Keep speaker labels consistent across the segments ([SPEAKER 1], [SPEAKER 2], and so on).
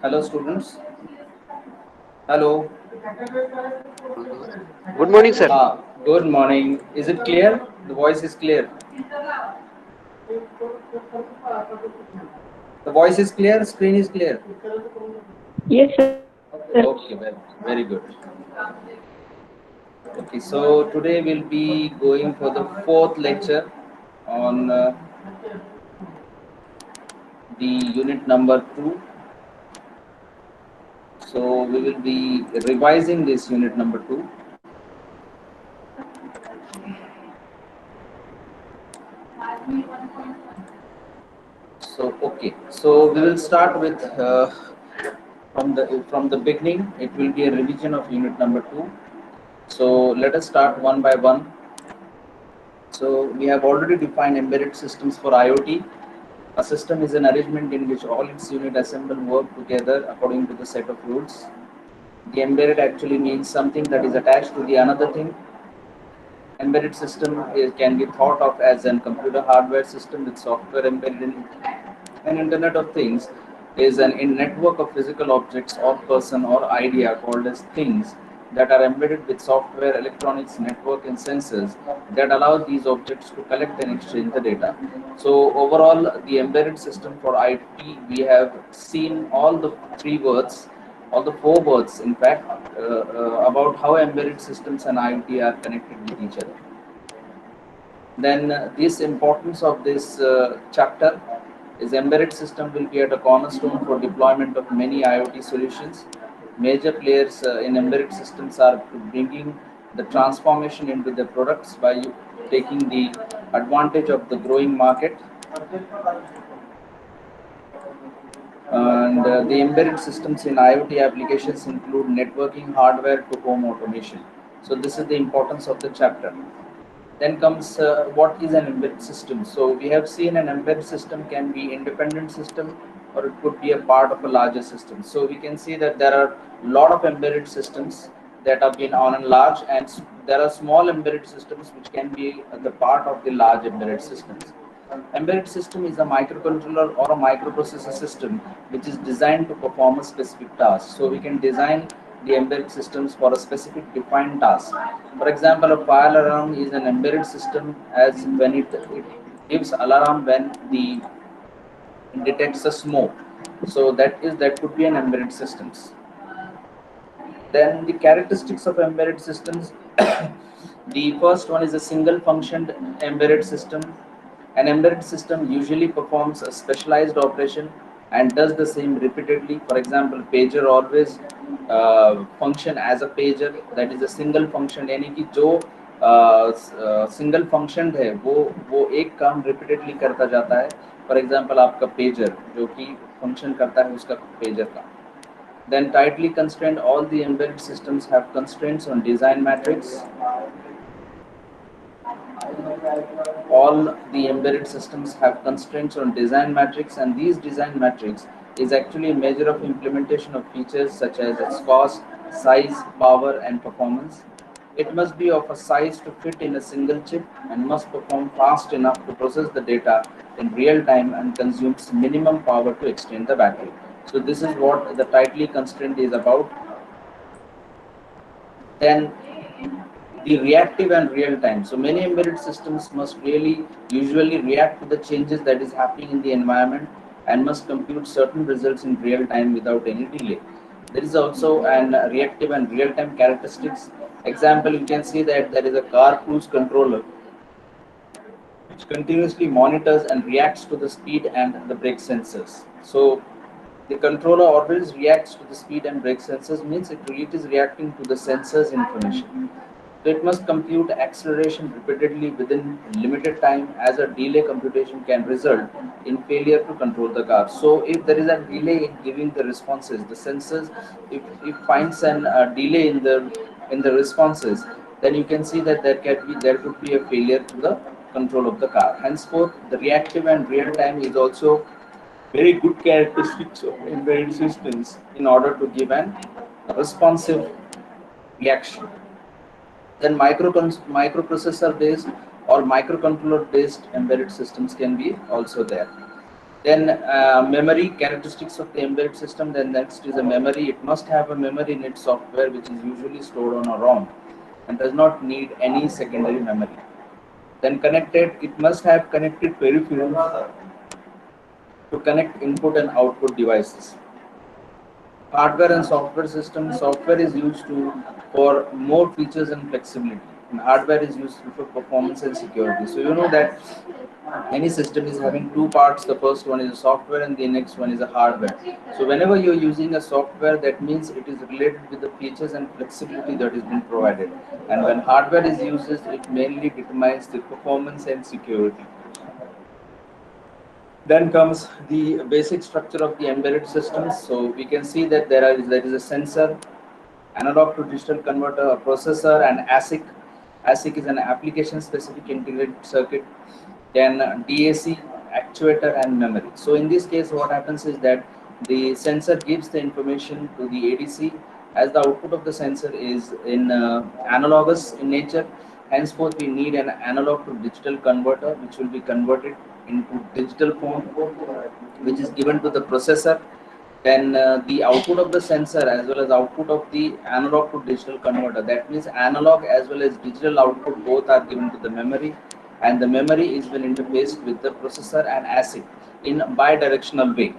[SPEAKER 1] Hello, students. Hello.
[SPEAKER 2] Good morning, sir.
[SPEAKER 1] Good morning. Is it clear? The voice is clear. The voice is clear. Screen is clear.
[SPEAKER 3] Yes, sir.
[SPEAKER 1] Okay, well, very good. Okay, so today we'll be going for the fourth lecture on the unit number two. So we will be revising this unit number two. So okay, so we will start with from the beginning. It will be a revision of unit number two. So let us start one by one. So we have already defined embedded systems for IoT. A system is an arrangement in which all its units assemble work together according to the set of rules. The embedded actually means something that is attached to the another thing. Embedded system can be thought of as a computer hardware system with software embedded in it. An Internet of Things is an in network of physical objects or person or idea called as things that are embedded with software, electronics, network, and sensors that allow these objects to collect and exchange the data. So overall, the embedded system for IT, we have seen all the three words, all the four words, in fact, about how embedded systems and IT are connected with each other. Then this importance of this chapter is embedded system will be at a cornerstone for deployment of many IoT solutions. Major players in embedded systems are bringing the transformation into their products by taking the advantage of the growing market. And the embedded systems in IoT applications include networking hardware to home automation. So this is the importance of the chapter. Then comes what is an embedded system. So we have seen an embedded system can be independent system or it could be a part of a larger system. So we can see that there are a lot of embedded systems that have been on a large, and there are small embedded systems which can be the part of the large embedded systems. Embedded system is a microcontroller or a microprocessor system which is designed to perform a specific task. So we can design the embedded systems for a specific defined task. For example, a fire alarm is an embedded system as when it gives alarm when the it detects a smoke. So that could be an embedded systems. Then the characteristics of embedded systems. The first one is a single functioned embedded system. An embedded system usually performs a specialized operation and does the same repeatedly. For example, pager always function as a pager, that is a single function, यानी कि जो single function है वो एक काम repeatedly करता जाता है. फॉर एग्जांपल आपका पेजर जो कि फंक्शन करता है उसका पेजर का. Then tightly constrained, all the embedded systems have constraints on design matrix. All the embedded systems have constraints on design matrix, and these design matrix is actually a measure of implementation of features such as its cost, size, power, and performance. It must be of a size to fit in a single chip and must perform fast enough to process the data in real time and consumes minimum power to extend the battery. So this is what the tightly constrained is about. Then the reactive and real time. So many embedded systems must really usually react to the changes that is happening in the environment and must compute certain results in real time without any delay. There is also an reactive and real time characteristics. Example, you can see that there is a car cruise controller which continuously monitors and reacts to the speed and the brake sensors. So the controller always reacts to the speed and brake sensors, means it is reacting to the sensors information. So it must compute acceleration repeatedly within limited time, as a delay computation can result in failure to control the car. So if there is a delay in giving the responses, the sensors, if finds an delay in the responses, then you can see that there could be a failure to the control of the car. Henceforth, the reactive and real time is also very good characteristics of embedded systems in order to give an responsive reaction. Then microprocessor based or microcontroller based embedded systems can be also there. Then memory, characteristics of the embedded system. Then next is a memory. It must have a memory in its software, which is usually stored on a ROM and does not need any secondary memory. Then connected, it must have connected peripherals to connect input and output devices. Hardware and software systems. Software is used to for more features and flexibility, and hardware is used for performance and security. So you know that any system is having two parts. The first one is a software and the next one is a hardware. So whenever you're using a software, that means it is related with the features and flexibility that is being provided, and when hardware is used, it mainly determines the performance and security. Then comes the basic structure of the embedded systems. So we can see that there is a sensor, analog to digital converter, a processor, and ASIC. ASIC is an application specific integrated circuit. Then DAC, actuator, and memory. So in this case, what happens is that the sensor gives the information to the ADC, as the output of the sensor is in analogous in nature. Henceforth, we need an analog to digital converter, which will be converted into digital form, which is given to the processor. Then the output of the sensor as well as output of the analog to digital converter, that means analog as well as digital output, both are given to the memory, and the memory is been interfaced with the processor and ASIC in bidirectional way.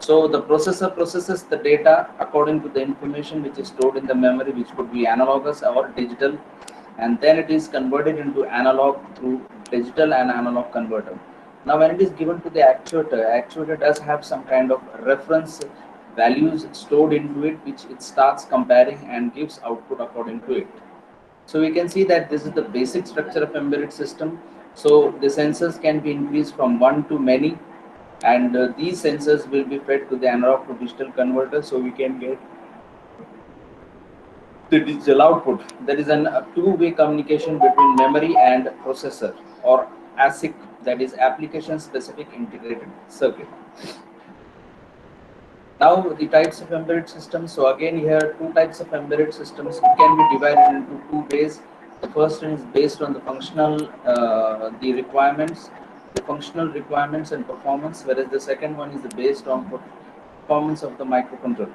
[SPEAKER 1] So the processor processes the data according to the information which is stored in the memory, which could be analogous or digital, and then it is converted into analog through digital and analog converter. Now, when it is given to the actuator, actuator does have some kind of reference values stored into it, which it starts comparing and gives output according to it. So we can see that this is the basic structure of embedded system. So the sensors can be increased from one to many, and these sensors will be fed to the analog to digital converter, so we can get the digital output. There is a two-way communication between memory and processor, or ASIC, that is application specific integrated circuit. Now the types of embedded systems. So again, here two types of embedded systems. It can be divided into two ways. The first one is based on the the requirements, the functional requirements and performance, whereas the second one is based on performance of the microcontroller.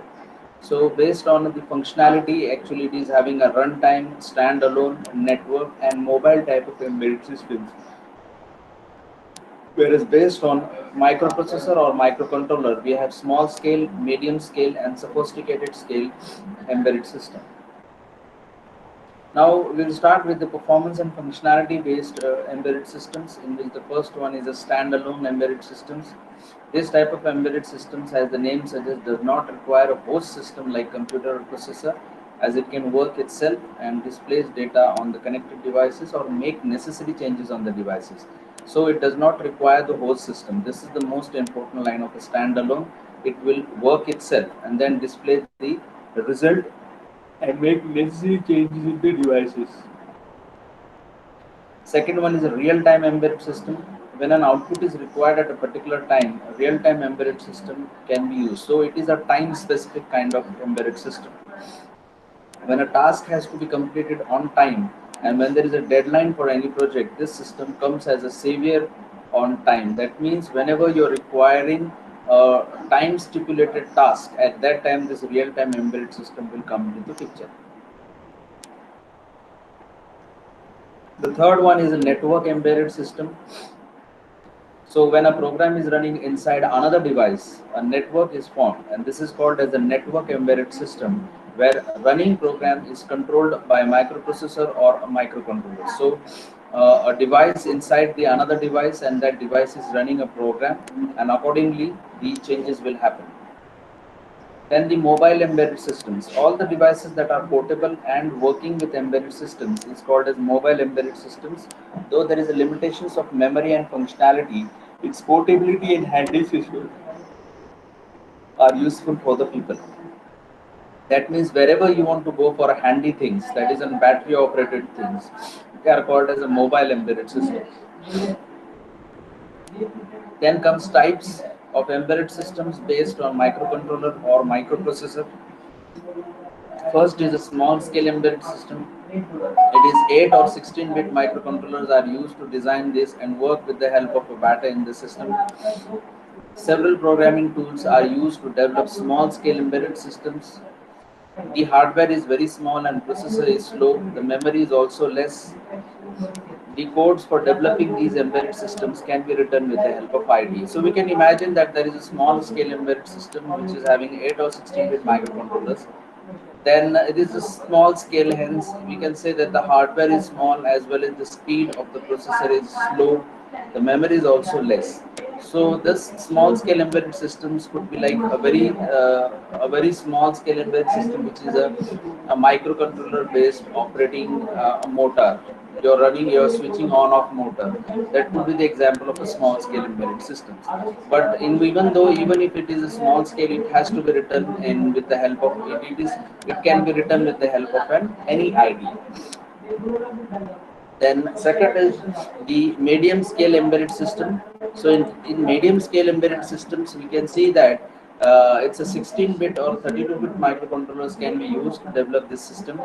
[SPEAKER 1] So based on the functionality, actually it is having a runtime, standalone, network, and mobile type of embedded systems. Whereas based on microprocessor or microcontroller, we have small scale, medium scale, and sophisticated scale embedded system. Now we'll start with the performance and functionality based embedded systems, in which the first one is a standalone embedded systems. This type of embedded systems, as the name suggests, does not require a host system like computer or processor, as it can work itself and displays data on the connected devices or make necessary changes on the devices. So it does not require the host system. This is the most important line of a standalone. It will work itself and then display the result and make necessary changes in the devices. Second one is a real-time embedded system. When an output is required at a particular time, a real-time embedded system can be used. So it is a time-specific kind of embedded system. When a task has to be completed on time and when there is a deadline for any project, this system comes as a savior on time. That means whenever you're requiring a time stipulated task, at that time this real-time embedded system will come into the picture. The third one is a network embedded system. So when a program is running inside another device, a network is formed, and this is called as a network embedded system, where running program is controlled by a microprocessor or a microcontroller. So a device inside the another device, and that device is running a program, and accordingly the changes will happen. Then the mobile embedded systems. All the devices that are portable and working with embedded systems is called as mobile embedded systems. Though there is a limitations of memory and functionality, its portability and handy systems are useful for the people. That means wherever you want to go for a handy things, that is on battery operated things, they are called as a mobile embedded system. Then comes types of embedded systems based on microcontroller or microprocessor. First is a small scale embedded system. It is 8 or 16-bit microcontrollers are used to design this and work with the help of a batter in the system. Several programming tools are used to develop small scale embedded systems. The hardware is very small and processor is slow. The memory is also less. The codes for developing these embedded systems can be written with the help of IDE. So we can imagine that there is a small scale embedded system which is having 8 or 16-bit microcontrollers. Then it is a small scale, hence we can say that the hardware is small as well as the speed of the processor is slow. The memory is also less. So this small scale embedded systems could be like a very small scale embedded system which is a microcontroller based operating a motor. You're switching on off motor. That could be the example of a small scale embedded system. But even though even if it is a small scale, it has to be written in with the help of it can be written with the help of an any IDE. Then second is the medium scale embedded system. So in medium scale embedded systems, we can see that it's a 16-bit or 32-bit microcontrollers can be used to develop this system.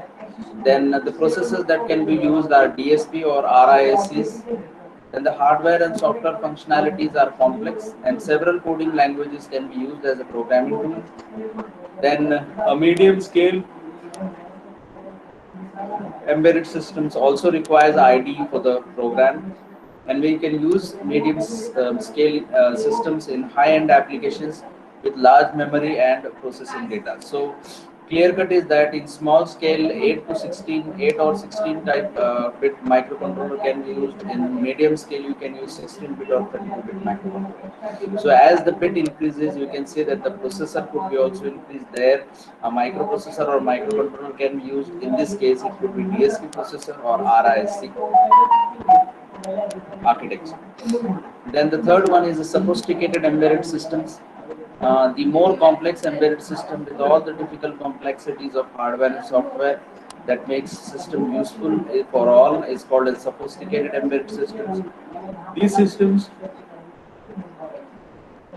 [SPEAKER 1] Then the processors that can be used are DSP or RISCs. Then the hardware and software functionalities are complex, and several coding languages can be used as a programming tool. Then a medium scale embedded systems also requires IDE for the program, and we can use medium scale systems in high-end applications with large memory and processing data. So clear cut is that in small scale 8 to 16, 8 or 16 type bit microcontroller can be used. In medium scale you can use 16 bit or 32 bit microcontroller. So as the bit increases, you can say that the processor could be also increased there. A microprocessor or microcontroller can be used. In this case it could be DSP processor or RISC architecture. Then the third one is the sophisticated embedded systems. The more complex embedded system with all the difficult complexities of hardware and software that makes system useful for all is called as sophisticated embedded systems. These systems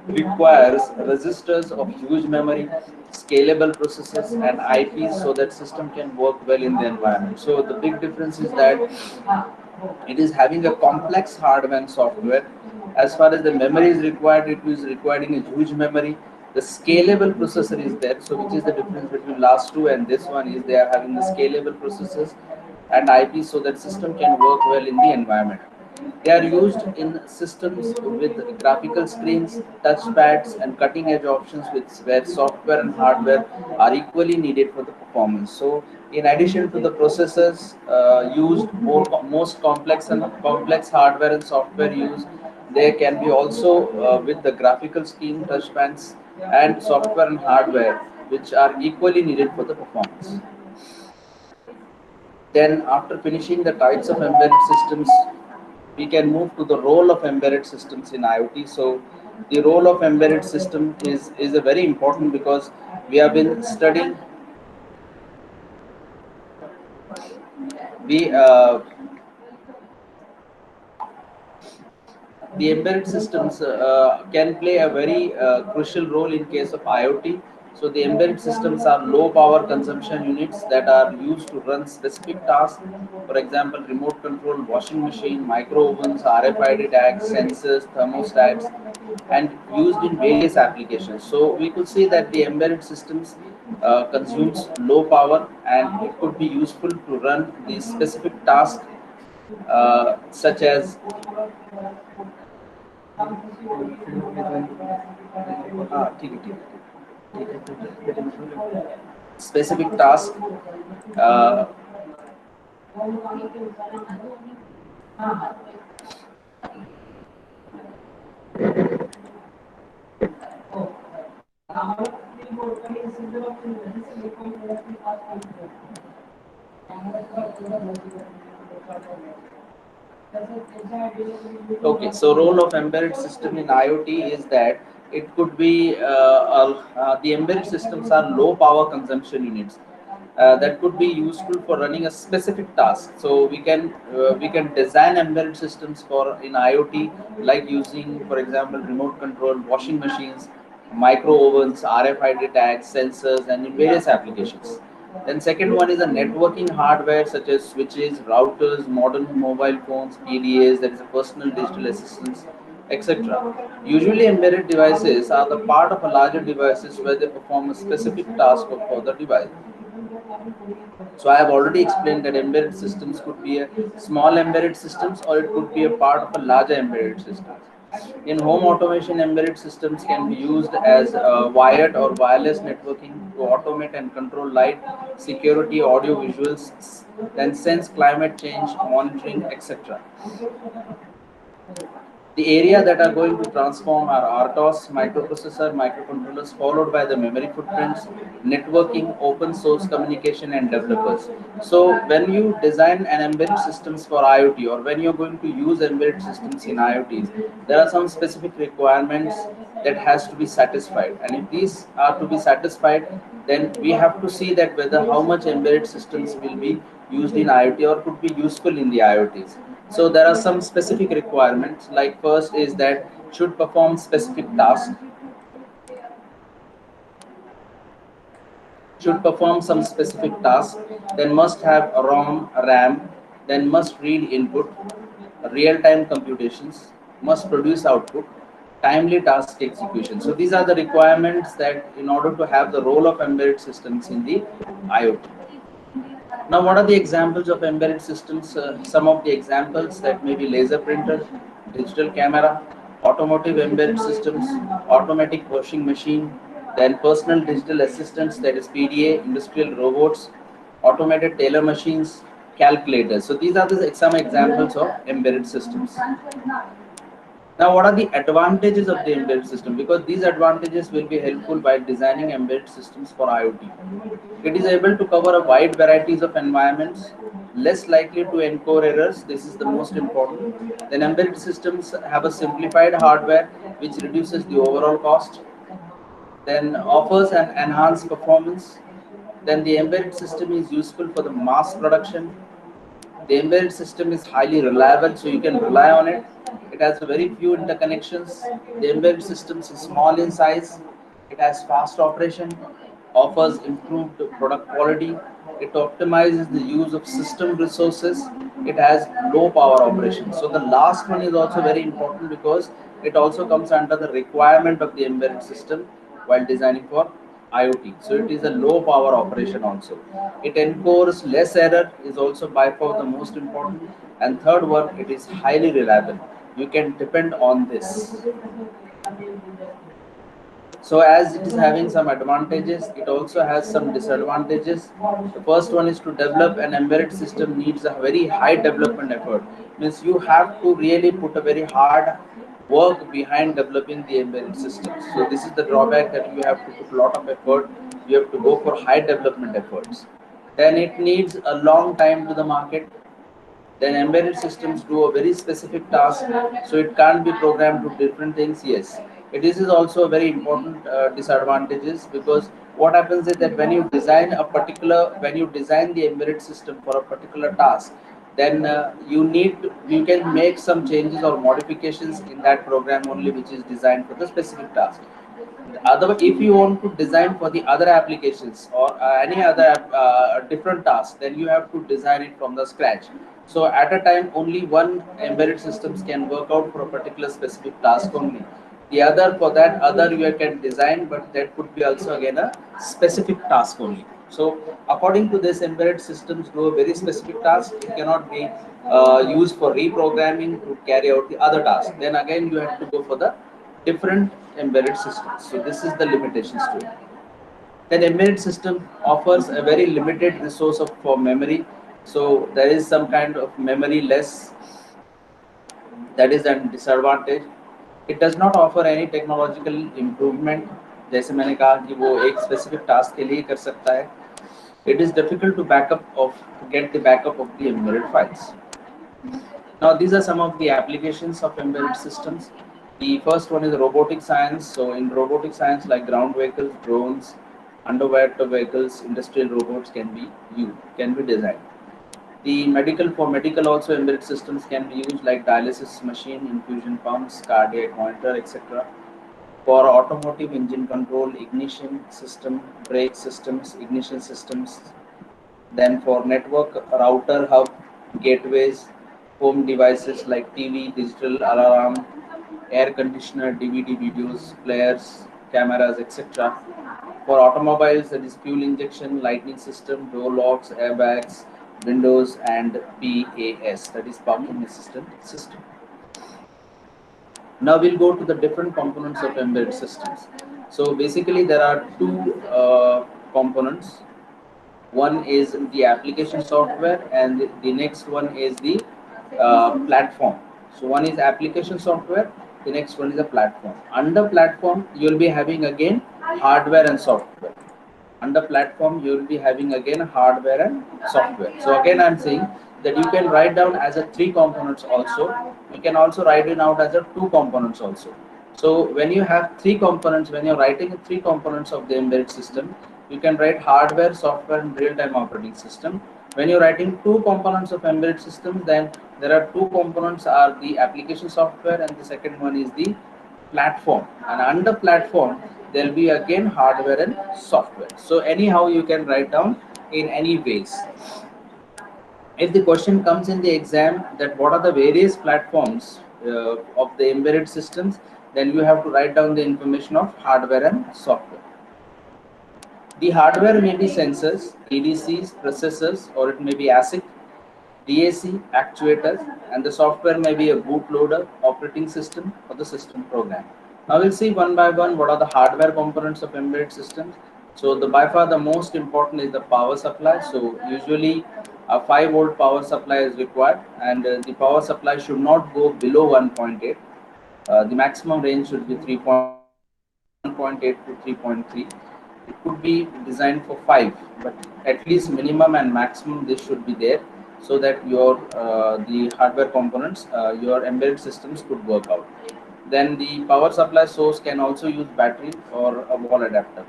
[SPEAKER 1] requires registers of huge memory, scalable processors, and IPs so that system can work well in the environment. So the big difference is that it is having a complex hardware and software. As far as the memory is required, it is requiring a huge memory. The scalable processor is there, so which is the difference between last two and this one is they are having the scalable processors and IP so that system can work well in the environment. They are used in systems with graphical screens, touchpads, and cutting-edge options with where software and hardware are equally needed for the performance. So, in addition to the processors used, most complex hardware and software used, there can be also with the graphical scheme, touchpads, and software and hardware which are equally needed for the performance. Then, after finishing the types of embedded systems, we can move to the role of embedded systems in IoT. So, the role of embedded system is a very important because we have been studying the the embedded systems can play a very crucial role in case of IoT. So the embedded systems are low power consumption units that are used to run specific tasks. For example, remote control washing machine, micro ovens, RFID tags, sensors, thermostats, and used in various applications. So we could see that the embedded systems consumes low power and it could be useful to run the specific tasks such as specific task. Uh, Okay, so role of embedded system in IoT is that it could be the embedded systems are low power consumption units that could be useful for running a specific task. So we can design embedded systems for in IoT like using, for example, remote control washing machines, micro ovens, RFID tags, sensors, and in various applications. Then second one is a networking hardware such as switches, routers, modern mobile phones, PDAs, that is a personal digital assistants, etc. Usually, embedded devices are the part of a larger devices where they perform a specific task for the device. So I have already explained that embedded systems could be a small embedded systems or it could be a part of a larger embedded system. In home automation, embedded systems can be used as wired or wireless networking to automate and control light, security, audio, visuals, then sense climate change, monitoring, etc. The area that are going to transform are RTOS, microprocessor, microcontrollers, followed by the memory footprints, networking, open source communication, and developers. So when you design an embedded systems for IoT or when you're going to use embedded systems in IoTs, there are some specific requirements that has to be satisfied. And if these are to be satisfied, then we have to see that whether how much embedded systems will be used in IoT or could be useful in the IoTs. So there are some specific requirements. Like first is that should perform specific tasks, should perform some specific task, then must have a ROM, RAM, then must read input, real-time computations, must produce output, timely task execution. So these are the requirements that in order to have the role of embedded systems in the IoT. Now, what are the examples of embedded systems? Some of the examples that may be laser printer, digital camera, automotive embedded systems, automatic washing machine, then personal digital assistants, that is PDA, industrial robots, automated tailor machines, calculators. So these are some examples of embedded systems. Now, what are the advantages of the embedded system? Because these advantages will be helpful while designing embedded systems for IoT. It is able to cover a wide varieties of environments, less likely to incur errors. This is the most important. Then embedded systems have a simplified hardware which reduces the overall cost. Then offers an enhanced performance. Then the embedded system is useful for the mass production. The embedded system is highly reliable, so you can rely on it. It has very few interconnections. The embedded system is small in size. It has fast operation, offers improved product quality. It optimizes the use of system resources. It has low power operation. So the last one is also very important because it also comes under the requirement of the embedded system while designing for IoT. So it is a low power operation also. It incurs less error is also by far the most important. And third one, it is highly reliable. You can depend on this. So as it is having some advantages, it also has some disadvantages. The first one is to develop an embedded system needs a very high development effort. Means you have to really put a very hard work behind developing the embedded systems. So this is the drawback that you have to put a lot of effort. You have to go for high development efforts. Then it needs a long time to the market. Then embedded systems do a very specific task, so it can't be programmed to different things. Yes, it is also a very important disadvantages, because what happens is that when you design the embedded system for a particular task, then you can make some changes or modifications in that program only which is designed for the specific task. Other, if you want to design for the other applications or any other different task, then you have to design it from the scratch. So at a time only one embedded systems can work out for a particular specific task only. The other, for that other you can design, but that could be also again a specific task only. So according to this, embedded systems do a very specific task. It cannot be used for reprogramming to carry out the other task. Then again you have to go for the different embedded systems. So this is the limitations to it. Then embedded system offers a very limited resource for memory. So there is some kind of memory less. That is a disadvantage. It does not offer any technological improvement. जैसे मैंने कहा कि वो एक specific task के लिए कर सकता है. It is difficult to get the backup of the embedded files. Now, these are some of the applications of embedded systems. The first one is robotic science. So, in robotic science, like ground vehicles, drones, underwater vehicles, industrial robots can be designed. The medical also embedded systems can be used, like dialysis machine, infusion pumps, cardiac monitor, etc. For automotive, engine control, ignition system, brake systems, ignition systems. Then for network, router, hub, gateways, home devices like TV, digital alarm, air conditioner, DVD videos, players, cameras, etc. For automobiles, that is fuel injection, lightning system, door locks, airbags, windows, and PAS, that is parking assistant system. Now we'll go to the different components of embedded systems. So basically there are two components. One is the application software and the next one is the platform. So one is application software, the next one is a platform. Under platform you will be having again hardware and software. Under platform you will be having again hardware and software. So again I'm saying that you can write down as a three components also. You can also write it out as a two components also. So when you have three components, when you're writing three components of the embedded system, you can write hardware, software, and real-time operating system. When you're writing two components of embedded system, then there are two components are the application software and the second one is the platform. And under platform there will be again hardware and software. So anyhow you can write down in any ways. If the question comes in the exam that what are the various platforms of the embedded systems, then you have to write down the information of hardware and software. The hardware may be sensors, ADCs, processors, or it may be ASIC, DAC, actuators, and the software may be a bootloader, operating system, or the system program. Now we'll see one by one what are the hardware components of embedded systems. So the by far the most important is the power supply. So usually a 5-volt power supply is required, and the power supply should not go below 1.8. The maximum range should be 1.8 to 3.3. It could be designed for 5, but at least minimum and maximum this should be there, so that your the hardware components, your embedded systems could work out. Then the power supply source can also use battery or a wall adapter.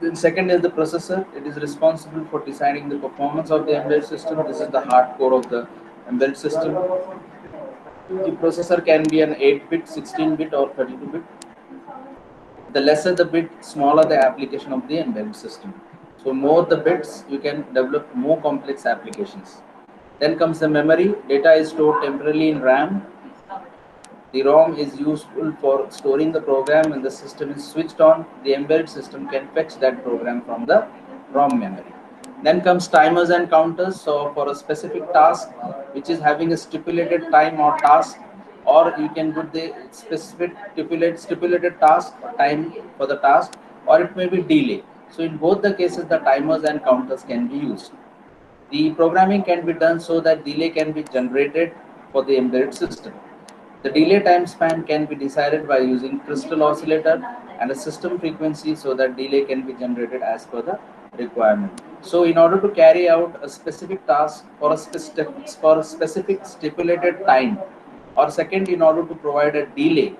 [SPEAKER 1] Then second is the processor. It is responsible for deciding the performance of the embedded system. This is the hard core of the embedded system. The processor can be an 8-bit, 16-bit, or 32-bit. The lesser the bit, smaller the application of the embedded system. So more the bits, you can develop more complex applications. Then comes the memory. Data is stored temporarily in RAM. The ROM is useful for storing the program. When the system is switched on, the embedded system can fetch that program from the ROM memory. Then comes timers and counters. So for a specific task which is having a stipulated time or task, or you can put the specific stipulated task or time for the task, or it may be delay. So in both the cases the timers and counters can be used. The programming can be done so that delay can be generated for the embedded system. The delay time span can be decided by using crystal oscillator and a system frequency, so that delay can be generated as per the requirement. So in order to carry out a specific task for a specific stipulated time, or second, in order to provide a delay,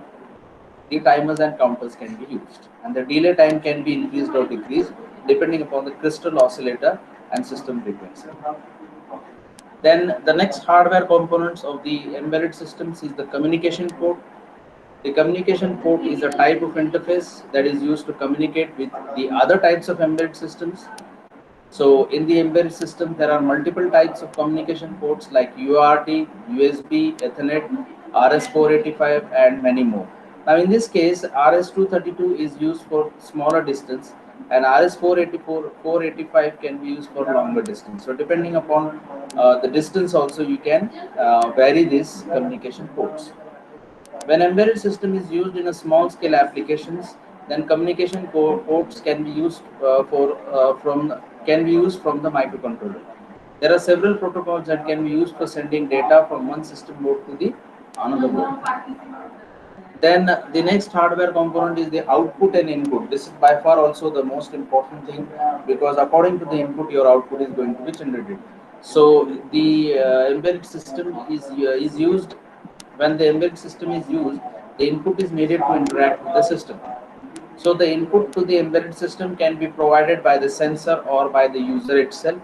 [SPEAKER 1] the timers and counters can be used, and the delay time can be increased or decreased depending upon the crystal oscillator and system frequency. Then the next hardware components of the embedded systems is the communication port. The communication port is a type of interface that is used to communicate with the other types of embedded systems. So in the embedded system, there are multiple types of communication ports like UART, USB, Ethernet, RS485, and many more. Now in this case, RS232 is used for smaller distance, and RS484, 485 can be used for longer distance. So depending upon the distance also, you can vary these communication ports. When embedded system is used in a small scale applications, then communication ports can be used from the microcontroller. There are several protocols that can be used for sending data from one system board to the another board. Then the next hardware component is the output and input. This is by far also the most important thing, because according to the input, your output is going to be generated. So the embedded system is used. When the embedded system is used, the input is needed to interact with the system. So the input to the embedded system can be provided by the sensor or by the user itself.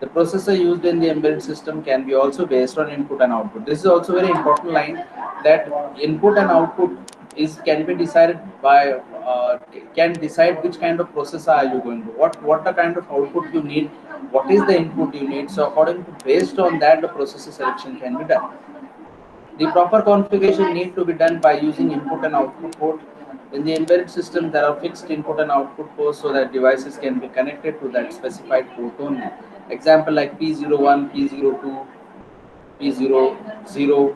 [SPEAKER 1] The processor used in the embedded system can be also based on input and output. This is also very important line, that input and output is can be decided by can decide which kind of processor are you going to, what the kind of output you need, what is the input you need. So according to based on that, the processor selection can be done. The proper configuration need to be done by using input and output port. In the embedded system, there are fixed input and output ports so that devices can be connected to that specified port only. Example like P01, P02, P00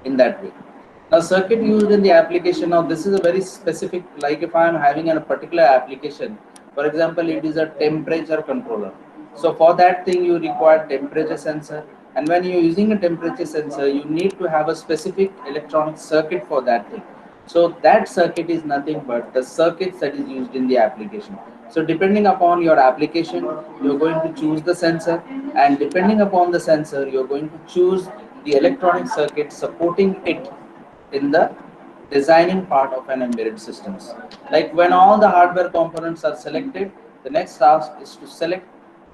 [SPEAKER 1] in that way. Now circuit used in the application, now this is a very specific, like if I am having a particular application, for example, it is a temperature controller. So for that thing you require temperature sensor, and when you're using a temperature sensor, you need to have a specific electronic circuit for that thing. So that circuit is nothing but the circuits that is used in the application. So depending upon your application, you're going to choose the sensor, and depending upon the sensor, you're going to choose the electronic circuit supporting it in the designing part of an embedded systems. Like when all the hardware components are selected, the next task is to select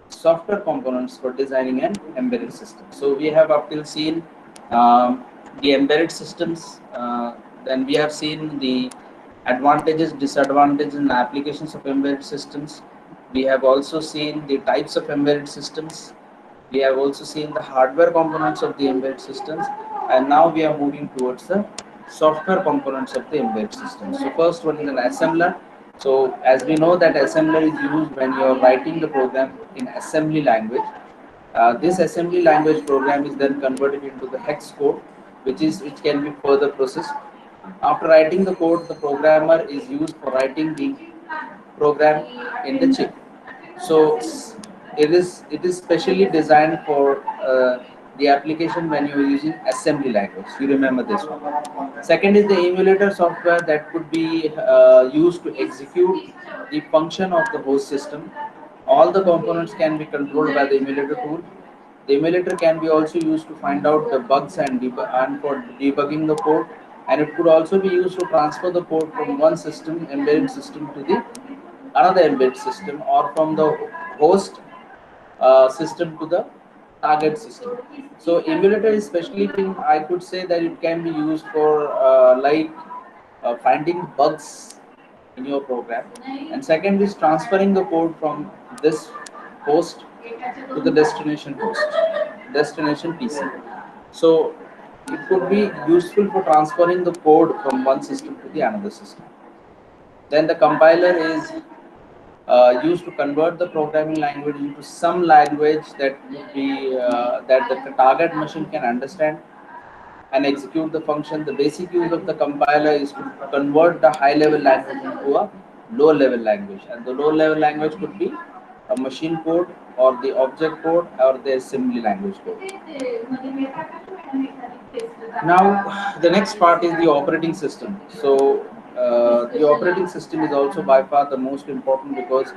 [SPEAKER 1] software components for designing an embedded system. So we have up till seen the embedded systems, then we have seen the advantages, disadvantages and applications of embedded systems. We have also seen the types of embedded systems. We have also seen the hardware components of the embedded systems, and now we are moving towards the software components of the embedded system. So first one is an assembler. So as we know that assembler is used when you are writing the program in assembly language. This assembly language program is then converted into the hex code, which can be further processed. After writing the code, the programmer is used for writing the program in the chip. So it is specially designed for the application when you are using assembly language. You remember this one. Second is the emulator software that could be used to execute the function of the host system. All the components can be controlled by the emulator tool. The emulator can be also used to find out the bugs and for debugging the code, and it could also be used to transfer the code from one system, embedded system, to the another embedded system, or from the host system to the target system. So emulator is specially been, I could say that it can be used for finding bugs in your program, and second is transferring the code from this host to the destination PC. So it could be useful for transferring the code from one system to the another system. Then the compiler is used to convert the programming language into some language that would be that the target machine can understand and execute the function. The basic use of the compiler is to convert the high level language into a low level language, and the low level language could be a machine code or the object code or the assembly language code. Now, the next part is the operating system. So, the operating system is also by far the most important because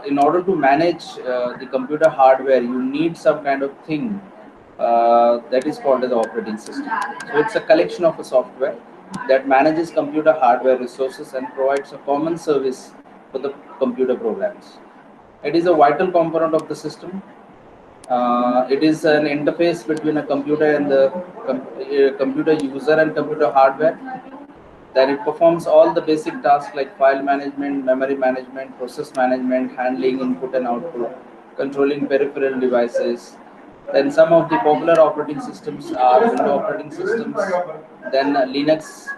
[SPEAKER 1] in order to manage the computer hardware, you need some kind of thing that is called as the operating system. So, it's a collection of a software that manages computer hardware resources and provides a common service for the computer programs. It is a vital component of the system. It is an interface between a computer and the computer user and computer hardware. Then it performs all the basic tasks like file management, memory management, process management, handling input and output, controlling peripheral devices. Then some of the popular operating systems are Windows operating systems, then Linux,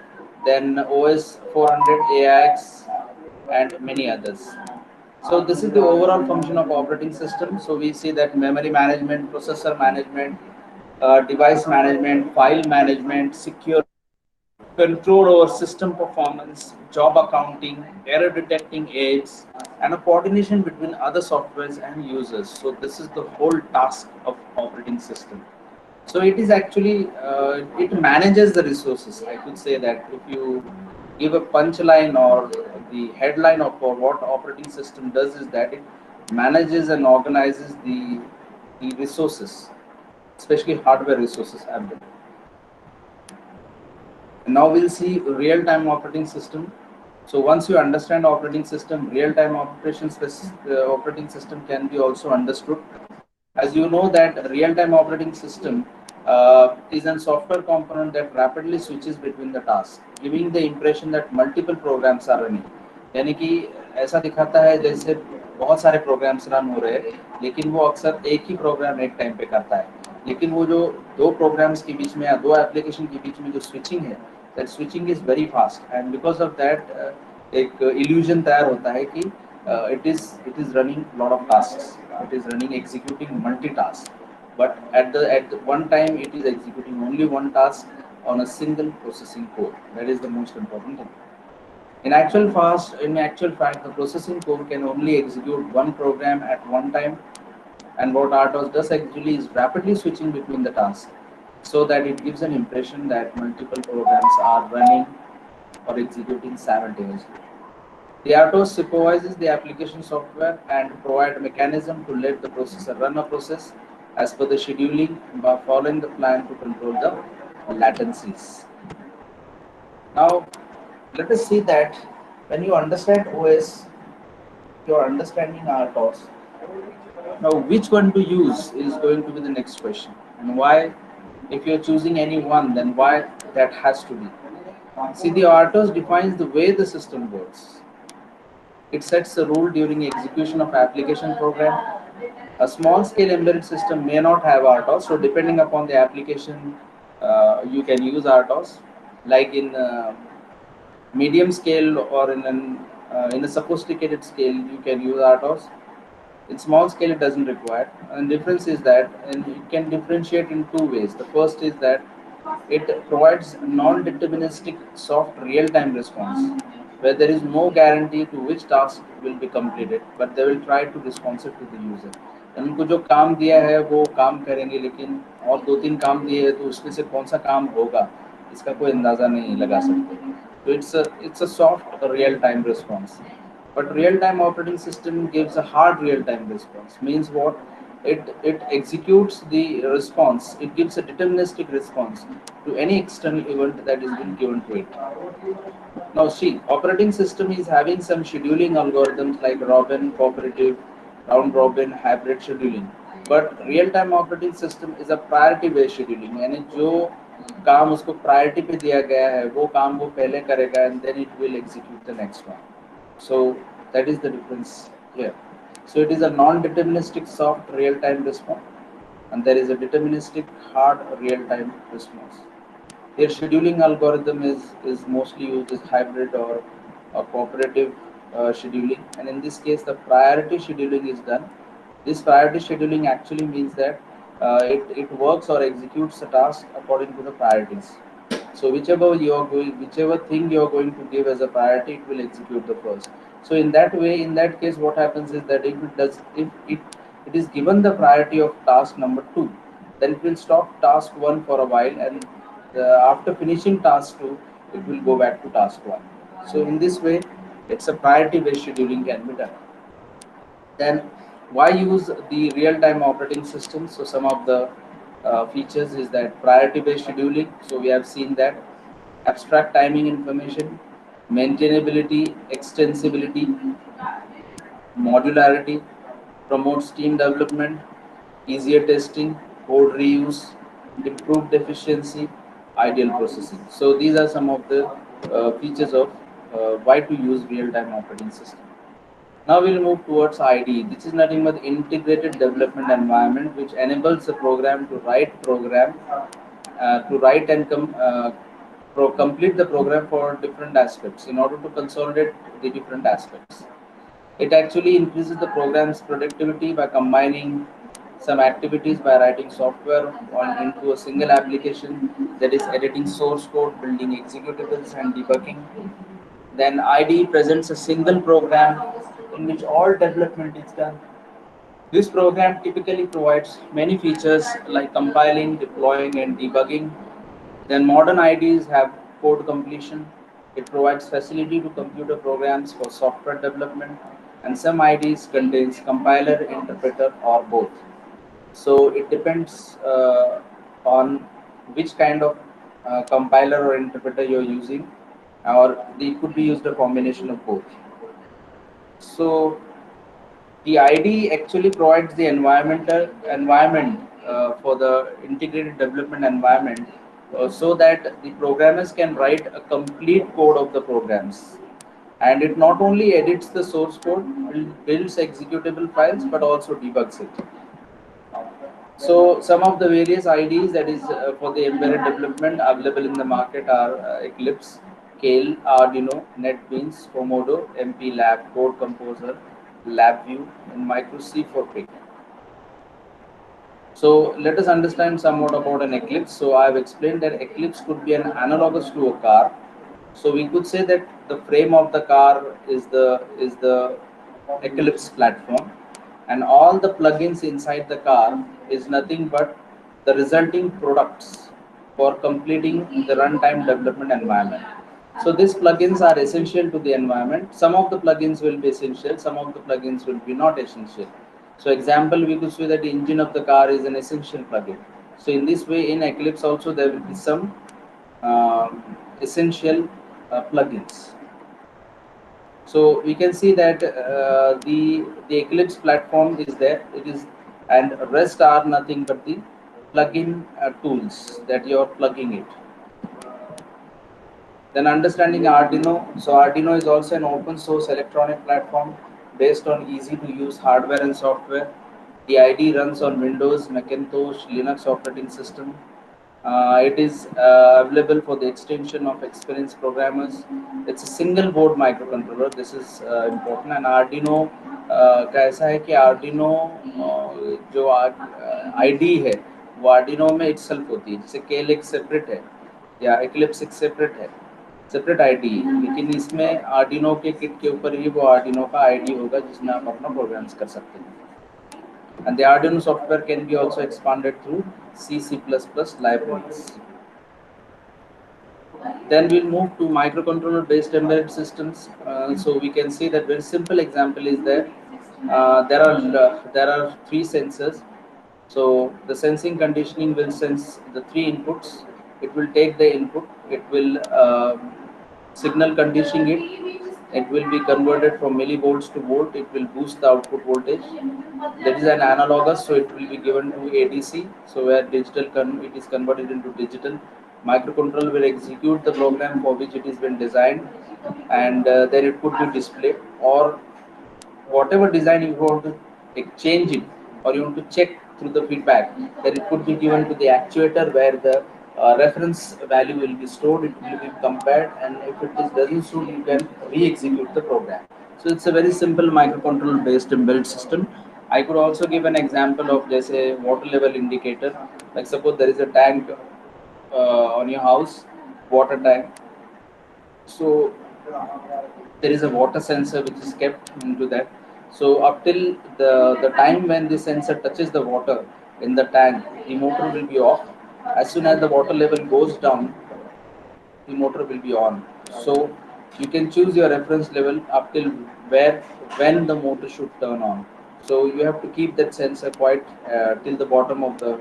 [SPEAKER 1] then OS 400 AIX, and many others. So this is the overall function of operating system. So we see that memory management, processor management, device management, file management, security, control over system performance, job accounting, error detecting aids, and a coordination between other softwares and users. So this is the whole task of operating system. So it is actually it manages the resources. I could say that if you give a punchline or the headline of what operating system does is that it manages and organizes the resources, especially hardware resources. And now we'll see real-time operating system. So once you understand operating system, real-time operating system can be also understood. As you know that real-time operating system is a software component that rapidly switches between the tasks, giving the impression that multiple programs are running. यानी कि ऐसा दिखाता है जैसे बहुत सारे programmes run हो रहे हैं, लेकिन वो अक्सर एक ही प्रोग्राम एक टाइम पे करता है. लेकिन वो जो दो प्रोग्राम्स के बीच में या दो एप्लीकेशन के बीच में जो स्विचिंग है, that switching is very fast, and because of that एक इल्यूजन तैयार होता है कि it is running lot of tasks, it is running executing multitask, but at the one time it is executing only one task on a single processing core. That is the most important thing. In actual fact, the processing core can only execute one program at one time, and what RTOS does actually is rapidly switching between the tasks, so that it gives an impression that multiple programs are running or executing simultaneously. The RTOS supervises the application software and provide a mechanism to let the processor run a process as per the scheduling by following the plan to control the latencies. Now, let us see that when you understand OS, you are understanding RTOS. Now, which one to use is going to be the next question, and why? If you're choosing any one, then why that has to be? See, the RTOS defines the way the system works. It sets the rule during execution of application program. A small scale embedded system may not have RTOS, so depending upon the application, you can use RTOS. Like in medium scale or in a sophisticated scale, you can use RTOS. In small scale, it doesn't require. And difference is that, and it can differentiate in two ways. The first is that it provides non-deterministic soft real-time response, where there is no guarantee to which task will be completed, but they will try to responsive to the user. उनको जो काम दिया है वो काम करेंगे, लेकिन और दो तीन काम दिए हैं तो उसमें से कौन सा काम होगा इसका कोई अंदाज़ा नहीं लगा सकते. So it's a soft real time response. But real time operating system gives a hard real time response. Means what? It executes the response. It gives a deterministic response to any external event that is been given to it. Now see, operating system is having some scheduling algorithms like Robin, cooperative, round robin, hybrid scheduling. But real time operating system is a priority based scheduling. यानी जो काम उसको priority पे दिया गया है वो काम वो पहले करेगा and then it will execute the next one. So that is the difference here. So it is a non-deterministic soft real-time response, and there is a deterministic hard real-time response. Here scheduling algorithm is mostly used as hybrid or cooperative scheduling, and in this case the priority scheduling is done. This priority scheduling actually means that it works or executes a task according to the priorities. So whichever thing you are going to give as a priority, it will execute the first. So in that way, in that case, what happens is that if it is given the priority of task number 2, then it will stop task 1 for a while, and after finishing task 2, it will go back to task 1. So in this way, it's a priority based scheduling can be done. Then why use the real-time operating system? So some of the features is that priority-based scheduling. So we have seen that abstract timing information, maintainability, extensibility, modularity, promotes team development, easier testing, code reuse, improved efficiency, ideal processing. So these are some of the features of why to use real-time operating system. Now we'll move towards IDE. This is nothing but integrated development environment, which enables the program to write and complete the program for different aspects in order to consolidate the different aspects. It actually increases the program's productivity by combining some activities by writing software into a single application, that is editing source code, building executables and debugging. Then IDE presents a single program in which all development is done. This program typically provides many features like compiling, deploying, and debugging. Then modern IDEs have code completion. It provides facility to computer programs for software development, and some IDEs contains compiler, interpreter, or both. So it depends on which kind of compiler or interpreter you're using, or it could be used a combination of both. So the ID actually provides the environment for the integrated development environment, so that the programmers can write a complete code of the programs, and it not only edits the source code, builds executable files, but also debugs it. So some of the various IDEs that is for the embedded development available in the market are Eclipse, Kale, Arduino, NetBeans, Komodo, MP Lab, Code Composer, LabVIEW, and Micro C for Pick. So let us understand somewhat about an Eclipse. So I have explained that Eclipse could be an analogous to a car. So we could say that the frame of the car is the Eclipse platform, and all the plugins inside the car is nothing but the resulting products for completing the runtime development environment. So these plugins are essential to the environment. Some of the plugins will be essential, some of the plugins will be not essential. So example, we could say that the engine of the car is an essential plugin. So in this way, in Eclipse also there will be some essential plugins. So we can see that the Eclipse platform is there. It is, and rest are nothing but the plugin tools that you are plugging it. Then understanding Arduino. So Arduino is also an open source electronic platform based on easy to use hardware and software. The IDE runs on Windows, Macintosh, Linux operating system. It is available for the extension of experienced programmers. It's a single board microcontroller. This is important. And Arduino का ऐसा है कि Arduino जो ID है वो Arduino में itself होती है, जैसे Kale एक separate है या Eclipse एक separate है, सेपरेट आईडी है, लेकिन इसमें आर्डिनो के किट के ऊपर ही वो आर्डिनो का आईडी होगा जिसमें आप अपना प्रोग्राम्स कर सकते हैं. And the Arduino software can be also expanded through C, C++ libraries. Then we'll move to microcontroller based embedded systems. So we can see that very simple example is that there are three sensors. So the sensing conditioning will sense the three inputs. It will take the input. It will signal conditioning it. It will be converted from millivolts to volt. It will boost the output voltage. That is an analogous, so it will be given to ADC. So where it is converted into digital. Microcontroller will execute the program for which it has been designed, and then it could be displayed, or whatever design you want to change it, or you want to check through the feedback, then it could be given to the actuator where the reference value will be stored, it will be compared, and if it is doesn't suit, you can re-execute the program. So it's a very simple microcontroller based embedded system. I could also give an example of just a water level indicator. Like suppose there is a tank on your house, water tank. So there is a water sensor which is kept into that. So up till the time when the sensor touches the water in the tank, the motor will be off. As soon as the water level goes down, the motor will be on. So you can choose your reference level up till where when the motor should turn on. So you have to keep that sensor quite till the bottom of the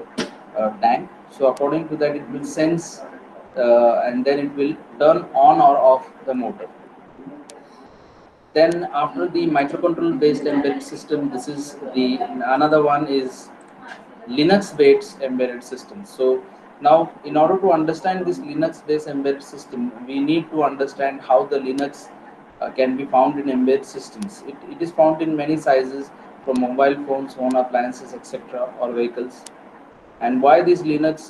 [SPEAKER 1] tank. So according to that, it will sense and then it will turn on or off the motor. Then after the microcontroller based embedded system, this is the another one is Linux based embedded system. So now in order to understand this Linux based embedded system, we need to understand how the Linux can be found in embedded systems. It is found in many sizes, from mobile phones, home appliances, etc., or vehicles. And why this Linux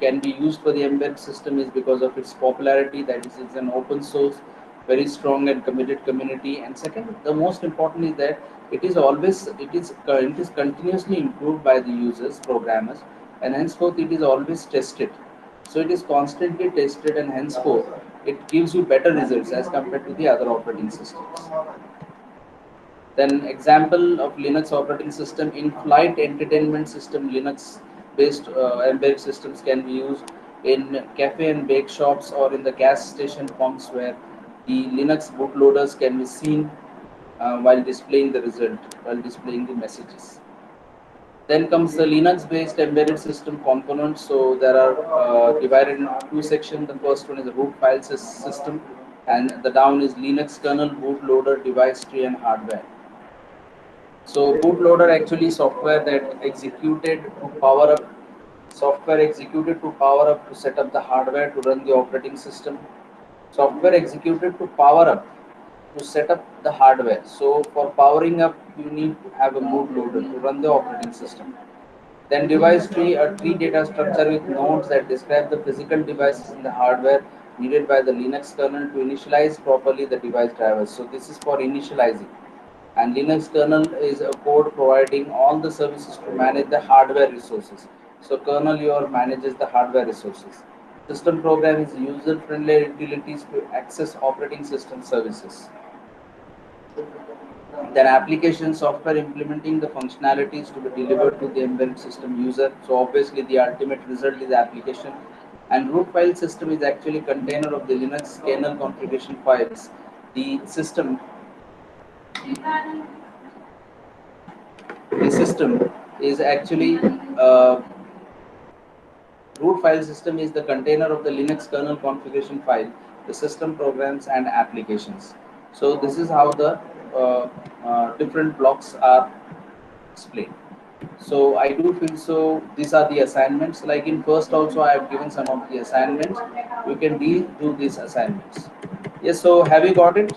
[SPEAKER 1] can be used for the embedded system is because of its popularity, that is, it's an open source, very strong and committed community. And second, the most important is that it is continuously improved by the users, programmers, and henceforth it is always tested. So it is constantly tested, and henceforth it gives you better results as compared to the other operating systems. Then example of Linux operating system, in-flight entertainment system, Linux-based embedded systems can be used in cafe and bake shops or in the gas station pumps, where the Linux bootloaders can be seen while displaying the result, while displaying the messages. Then comes the Linux-based embedded system components. So there are divided into two sections. The first one is the root file system, and the down is Linux kernel, bootloader, device tree, and hardware. So bootloader actually software executed to power up to set up the hardware to run the operating system. Software executed to power up to set up the hardware. So for powering up, you need to have a bootloader to run the operating system. Then device tree, a tree data structure with nodes that describe the physical devices in the hardware needed by the Linux kernel to initialize properly the device drivers. So this is for initializing. And Linux kernel is a code providing all the services to manage the hardware resources. So kernel your manages the hardware resources. System program is user-friendly utilities to access operating system services. Then application software implementing the functionalities to be delivered to the embedded system user. So obviously the ultimate result is application. And root file system is actually container of the Linux kernel configuration files. The system is actually root file system is the container of the Linux kernel configuration file, the system programs and applications. So this is how the different blocks are explained. So I do feel so these are the assignments. Like in first also I have given some of the assignments. You can do these assignments. Yes, so have you got it?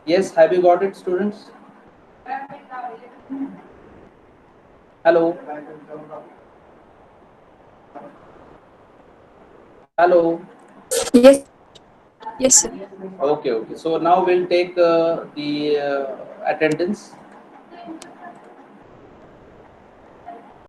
[SPEAKER 1] Yes, have you got it, students? Hello. Hello.
[SPEAKER 2] Yes, yes, sir.
[SPEAKER 1] Okay, okay. So now we'll take the attendance.